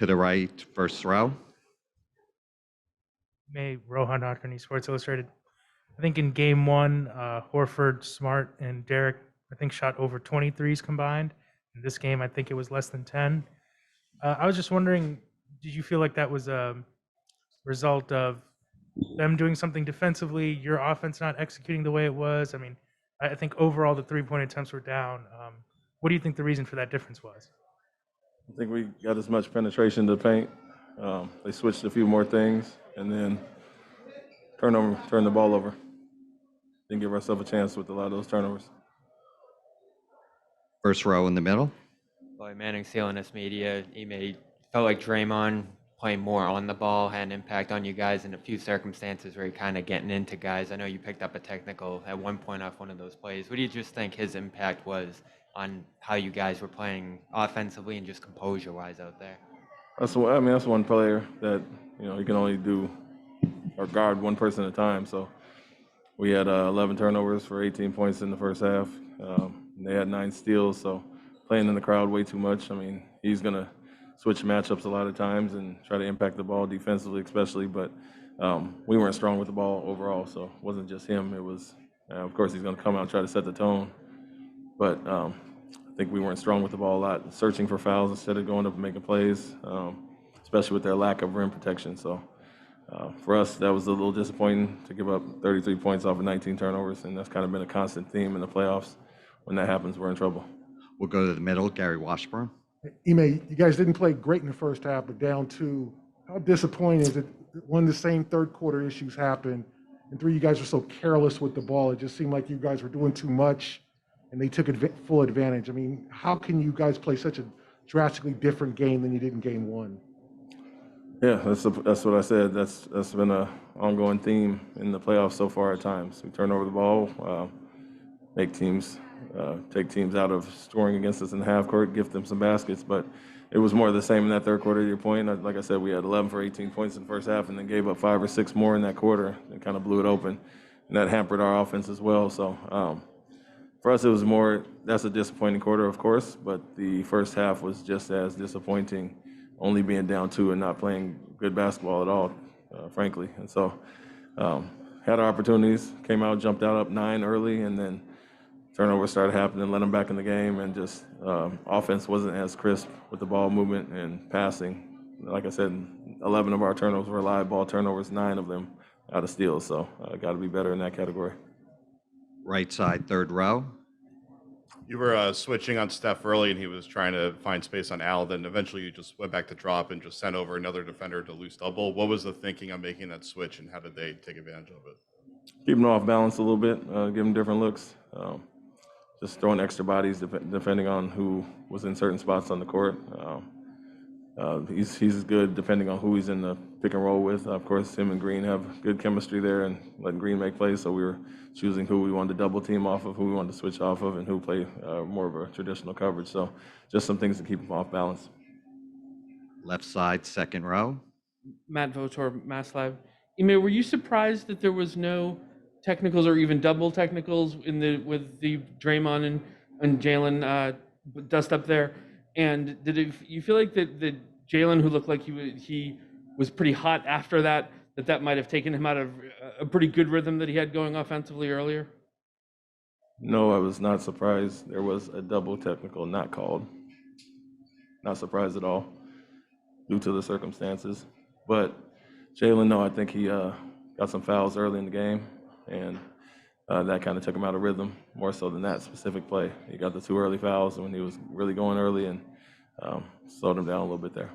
To the right, first row. May Rohan Nadkarni, Sports Illustrated. I think in game one, Horford, Smart, and Derek, I think shot over 23s combined. In this game, I think it was less than 10. I was just wondering, did you feel like that was a result of them doing something defensively, your offense not executing the way it was? I mean, I think overall the three-point attempts were down. What do you think the reason for that difference was? I think we got as much penetration to the paint. They switched a few more things, and then turned the ball over. Didn't give ourselves a chance with a lot of those turnovers. First row in the middle. Boy, Manning, CLNS Media, Ime, felt like Draymond playing more on the ball had an impact on you guys in a few circumstances where you're kind of getting into guys. I know you picked up a technical at one point off one of those plays. What do you just think his impact was on how you guys were playing offensively and just composure-wise out there? That's one player that he can only do or guard one person at a time. So we had 11 turnovers for 18 points in the first half. They had 9 steals. So playing in the crowd way too much. I mean, he's gonna switch matchups a lot of times and try to impact the ball defensively, especially. But we weren't strong with the ball overall. So it wasn't just him. It was, of course, he's gonna come out and try to set the tone. But I think we weren't strong with the ball a lot, searching for fouls instead of going up and making plays, especially with their lack of rim protection. So for us, that was a little disappointing to give up 33 points off of 19 turnovers, and that's kind of been a constant theme in the playoffs. When that happens, we're in trouble. We'll go to the middle, Gary Washburn. Ime, you guys didn't play great in the first half, but down 2. How disappointing is it when the same third quarter issues happen? And 3, you guys were so careless with the ball. It just seemed like you guys were doing too much, and they took full advantage. I mean, how can you guys play such a drastically different game than you did in game 1? Yeah, that's what I said. That's been an ongoing theme in the playoffs so far at times. We turn over the ball, make teams take teams out of scoring against us in the half court, gift them some baskets. But it was more of the same in that third quarter, to your point. Like I said, we had 11 for 18 points in the first half and then gave up 5 or 6 more in that quarter and kind of blew it open. And that hampered our offense as well. So for us, it was more, that's a disappointing quarter, of course, but the first half was just as disappointing, only being down 2 and not playing good basketball at all, frankly. And so had our opportunities, came out, jumped out up 9 early, and then turnovers started happening, let them back in the game, and just offense wasn't as crisp with the ball movement and passing. Like I said, 11 of our turnovers were live ball turnovers, 9 of them out of steals. So got to be better in that category. Right side, third row. You were switching on Steph early, and he was trying to find space on Al. Then eventually you just went back to drop and just sent over another defender to loose double. What was the thinking on making that switch, and how did they take advantage of it? Keeping them off balance a little bit, give them different looks. Just throwing extra bodies depending on who was in certain spots on the court. He's good depending on who he's in the pick and roll with. Of course, him and Green have good chemistry there and letting Green make plays, so we were choosing who we wanted to double team off of, who we wanted to switch off of, and who play more of a traditional coverage. So just some things to keep him off balance. Left side, second row. Matt Votor, Mass Live. Ime, were you surprised that there was no technicals or even double technicals with the Draymond and Jalen dust up there? And did you feel like that Jalen, who looked like he was pretty hot after that might have taken him out of a pretty good rhythm that he had going offensively earlier? No, I was not surprised. There was a double technical not called. Not surprised at all due to the circumstances. But Jalen, no, I think he got some fouls early in the game, and that kind of took him out of rhythm more so than that specific play. He got the 2 early fouls when he was really going early and slowed him down a little bit there.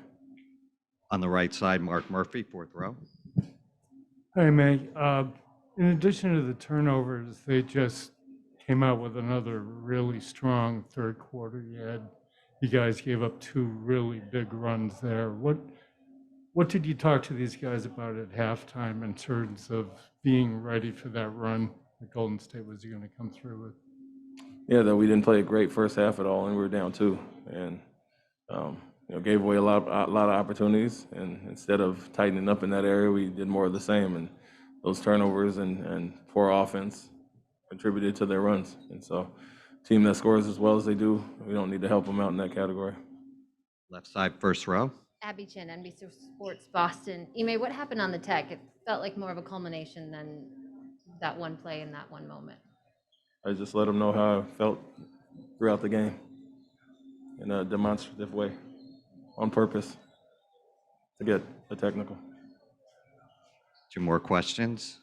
On the right side, Mark Murphy, fourth row. Hey, May. In addition to the turnovers, they just came out with another really strong third quarter. You guys gave up 2 really big runs there. What did you talk to these guys about at halftime in terms of being ready for that run that Golden State was going to come through with? Yeah, that we didn't play a great first half at all, and we were down 2, and gave away a lot of opportunities. And instead of tightening up in that area, we did more of the same. And those turnovers and poor offense contributed to their runs. And so, team that scores as well as they do, we don't need to help them out in that category. Left side, first row. Abby Chin, NBC Sports Boston. Ime, what happened on the tech? It felt like more of a culmination than that one play in that one moment. I just let them know how I felt throughout the game in a demonstrative way, on purpose, to get a technical. 2 more questions.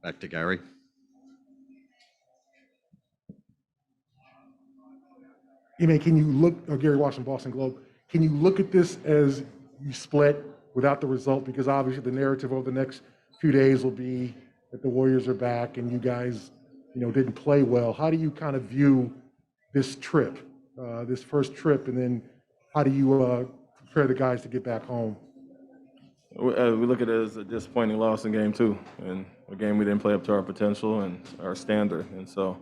Back to Gary. Ime, can you look, or Gary Washington, Boston Globe, can you look at this as you split without the result? Because obviously the narrative over the next few days will be that the Warriors are back and you guys, didn't play well. How do you kind of view this trip, this first trip, and then how do you prepare the guys to get back home? We look at it as a disappointing loss in game 2, and a game we didn't play up to our potential and our standard. And so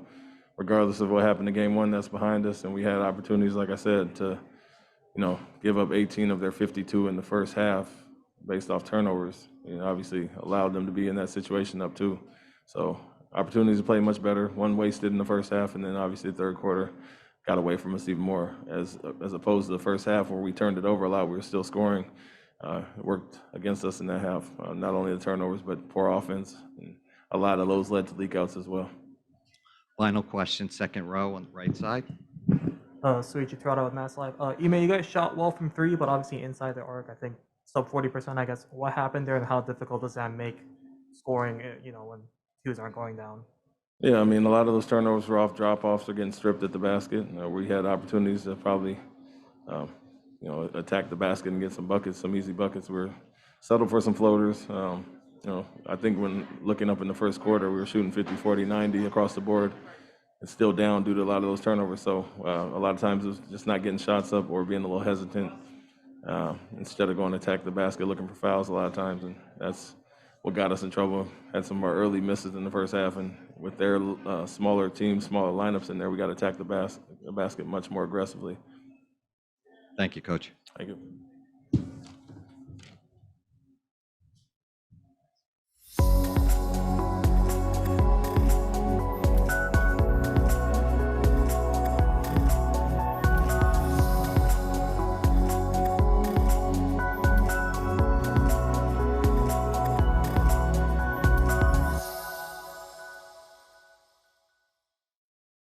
regardless of what happened in game 1, that's behind us, and we had opportunities, like I said, to give up 18 of their 52 in the first half based off turnovers. Obviously allowed them to be in that situation up 2. So opportunities to play much better. 1 wasted in the first half, and then obviously the third quarter got away from us even more, as opposed to the first half where we turned it over a lot. We were still scoring. It worked against us in that half, not only the turnovers, but poor offense. And a lot of those led to leakouts as well. Final question, second row on the right side. Suichi Tirada with Mass Live. Ime, you guys shot well from 3, but obviously inside the arc, I think sub 40%, I guess. What happened there, and how difficult does that make scoring, when twos aren't going down? Yeah, I mean, a lot of those turnovers were off drop-offs or getting stripped at the basket. We had opportunities to probably, attack the basket and get some buckets, some easy buckets. We were settled for some floaters. I think when looking up in the first quarter, we were shooting 50, 40, 90 across the board. It's still down due to a lot of those turnovers. So a lot of times it was just not getting shots up or being a little hesitant instead of going to attack the basket, looking for fouls a lot of times. And that's what got us in trouble. Had some of our early misses in the first half, and with their smaller teams, smaller lineups in there, we got to attack the basket much more aggressively. Thank you, Coach. Thank you.